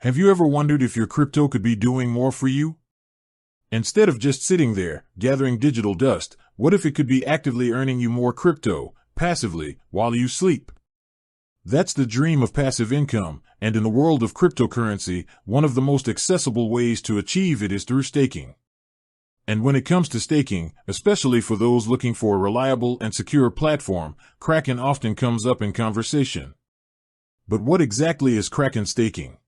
Have you ever wondered if your crypto could be doing more for you? Instead of just sitting there, gathering digital dust, what if it could be actively earning you more crypto, passively, while you sleep? That's the dream of passive income, and in the world of cryptocurrency, one of the most accessible ways to achieve it is through staking. And when it comes to staking, especially for those looking for a reliable and secure platform, Kraken often comes up in conversation. But what exactly is Kraken staking?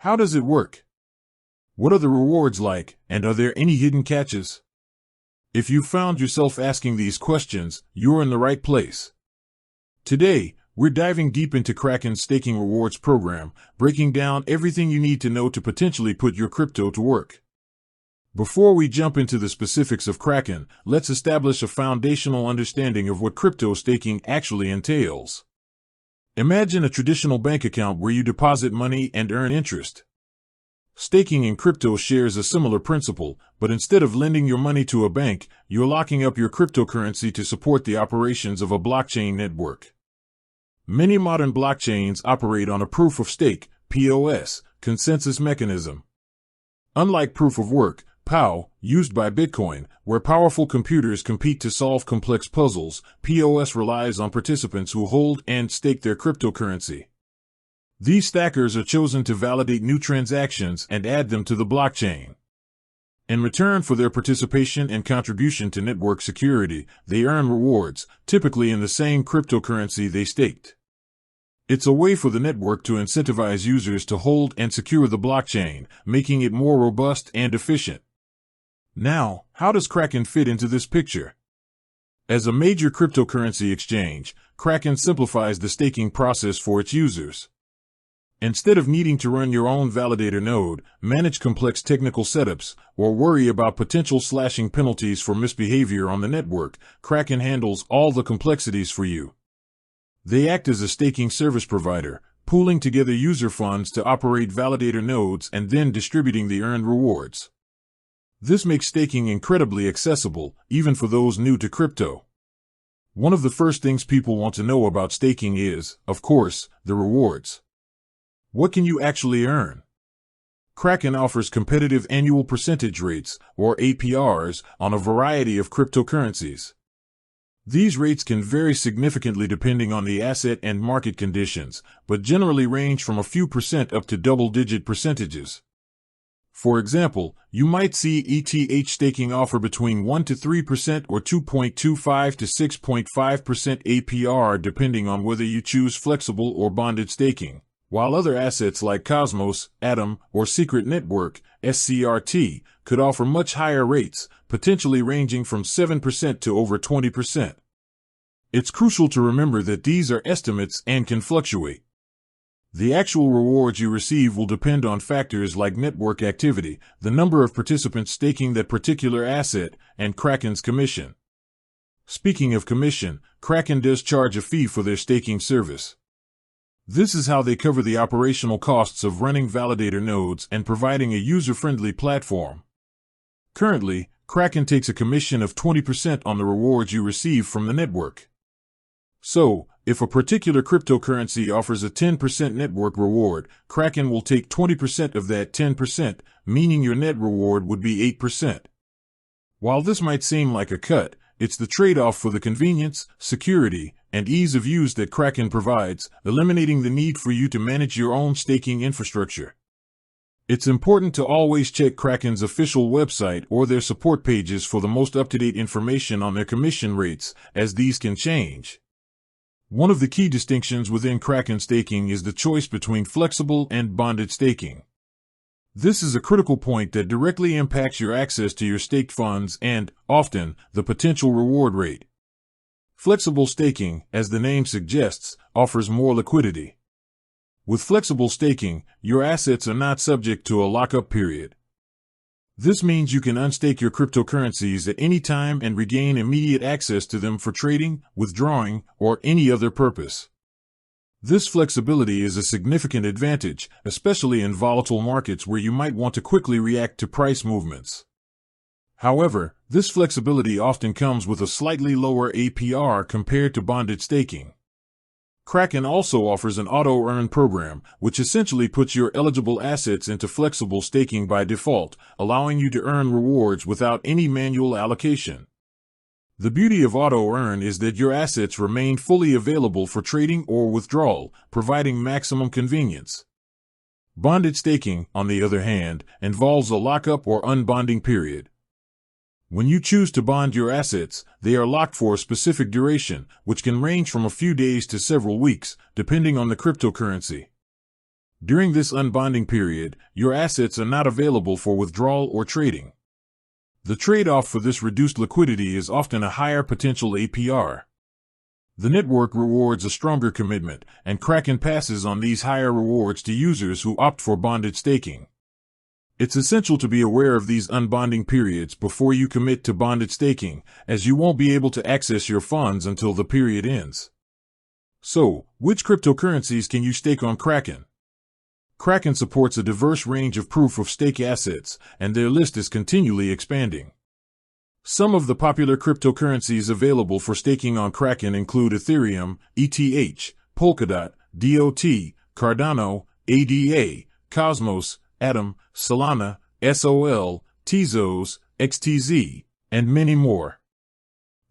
How does it work? What are the rewards like, and are there any hidden catches? If you found yourself asking these questions, you're in the right place. Today, we're diving deep into Kraken's staking rewards program, breaking down everything you need to know to potentially put your crypto to work. Before we jump into the specifics of Kraken, let's establish a foundational understanding of what crypto staking actually entails. Imagine a traditional bank account where you deposit money and earn interest. Staking in crypto shares a similar principle, but instead of lending your money to a bank, you're locking up your cryptocurrency to support the operations of a blockchain network. Many modern blockchains operate on a proof of stake, POS, consensus mechanism. Unlike proof of work, POW, used by Bitcoin, where powerful computers compete to solve complex puzzles, POS relies on participants who hold and stake their cryptocurrency. These stackers are chosen to validate new transactions and add them to the blockchain. In return for their participation and contribution to network security, they earn rewards, typically in the same cryptocurrency they staked. It's a way for the network to incentivize users to hold and secure the blockchain, making it more robust and efficient. Now, how does Kraken fit into this picture? As a major cryptocurrency exchange, Kraken simplifies the staking process for its users. Instead of needing to run your own validator node, manage complex technical setups, or worry about potential slashing penalties for misbehavior on the network, Kraken handles all the complexities for you. They act as a staking service provider, pooling together user funds to operate validator nodes and then distributing the earned rewards. This makes staking incredibly accessible, even for those new to crypto. One of the first things people want to know about staking is, of course, the rewards. What can you actually earn? Kraken offers competitive annual percentage rates, or APRs, on a variety of cryptocurrencies. These rates can vary significantly depending on the asset and market conditions, but generally range from a few percent up to double-digit percentages. For example, you might see ETH staking offer between 1 to 3% or 2.25 to 6.5% APR depending on whether you choose flexible or bonded staking, while other assets like Cosmos, Atom, or Secret Network, SCRT, could offer much higher rates, potentially ranging from 7% to over 20%. It's crucial to remember that these are estimates and can fluctuate. The actual rewards you receive will depend on factors like network activity, the number of participants staking that particular asset, and Kraken's commission. Speaking of commission, Kraken does charge a fee for their staking service. This is how they cover the operational costs of running validator nodes and providing a user-friendly platform. Currently, Kraken takes a commission of 20% on the rewards you receive from the network. So, if a particular cryptocurrency offers a 10% network reward, Kraken will take 20% of that 10%, meaning your net reward would be 8%. While this might seem like a cut, it's the trade-off for the convenience, security, and ease of use that Kraken provides, eliminating the need for you to manage your own staking infrastructure. It's important to always check Kraken's official website or their support pages for the most up-to-date information on their commission rates, as these can change. One of the key distinctions within Kraken staking is the choice between flexible and bonded staking. This is a critical point that directly impacts your access to your staked funds and, often, the potential reward rate. Flexible staking, as the name suggests, offers more liquidity. With flexible staking, your assets are not subject to a lockup period. This means you can unstake your cryptocurrencies at any time and regain immediate access to them for trading, withdrawing, or any other purpose. This flexibility is a significant advantage, especially in volatile markets where you might want to quickly react to price movements. However, this flexibility often comes with a slightly lower APR compared to bonded staking. Kraken also offers an auto-earn program, which essentially puts your eligible assets into flexible staking by default, allowing you to earn rewards without any manual allocation. The beauty of auto-earn is that your assets remain fully available for trading or withdrawal, providing maximum convenience. Bonded staking, on the other hand, involves a lockup or unbonding period. When you choose to bond your assets, they are locked for a specific duration, which can range from a few days to several weeks, depending on the cryptocurrency. During this unbonding period, your assets are not available for withdrawal or trading. The trade-off for this reduced liquidity is often a higher potential APR. The network rewards a stronger commitment, and Kraken passes on these higher rewards to users who opt for bonded staking. It's essential to be aware of these unbonding periods before you commit to bonded staking, as you won't be able to access your funds until the period ends. So, which cryptocurrencies can you stake on Kraken? Kraken supports a diverse range of proof-of-stake assets, and their list is continually expanding. Some of the popular cryptocurrencies available for staking on Kraken include Ethereum, ETH, Polkadot, DOT, Cardano, ADA, Cosmos, Atom, Solana, SOL, Tezos, XTZ, and many more.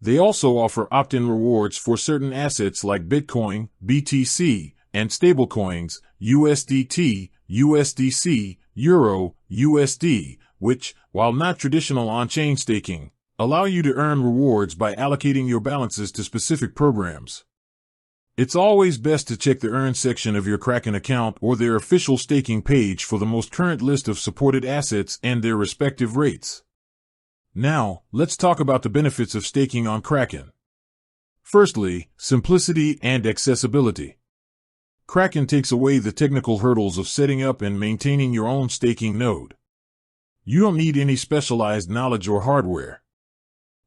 They also offer opt-in rewards for certain assets like Bitcoin, BTC, and stablecoins, USDT, USDC, Euro, USD, which, while not traditional on-chain staking, allow you to earn rewards by allocating your balances to specific programs. It's always best to check the Earn section of your Kraken account or their official staking page for the most current list of supported assets and their respective rates. Now, let's talk about the benefits of staking on Kraken. Firstly, simplicity and accessibility. Kraken takes away the technical hurdles of setting up and maintaining your own staking node. You don't need any specialized knowledge or hardware.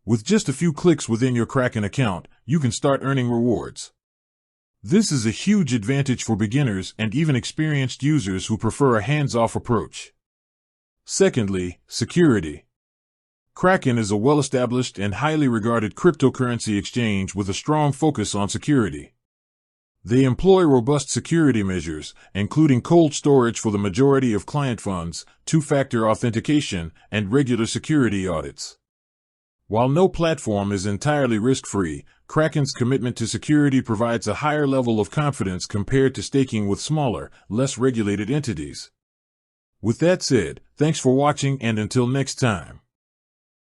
With just a few clicks within your Kraken account, you can start earning rewards. This is a huge advantage for beginners and even experienced users who prefer a hands-off approach. Secondly, security. Kraken is a well-established and highly regarded cryptocurrency exchange with a strong focus on security. They employ robust security measures, including cold storage for the majority of client funds, two-factor authentication, and regular security audits. While no platform is entirely risk-free, Kraken's commitment to security provides a higher level of confidence compared to staking with smaller, less regulated entities. With that said, thanks for watching, and until next time.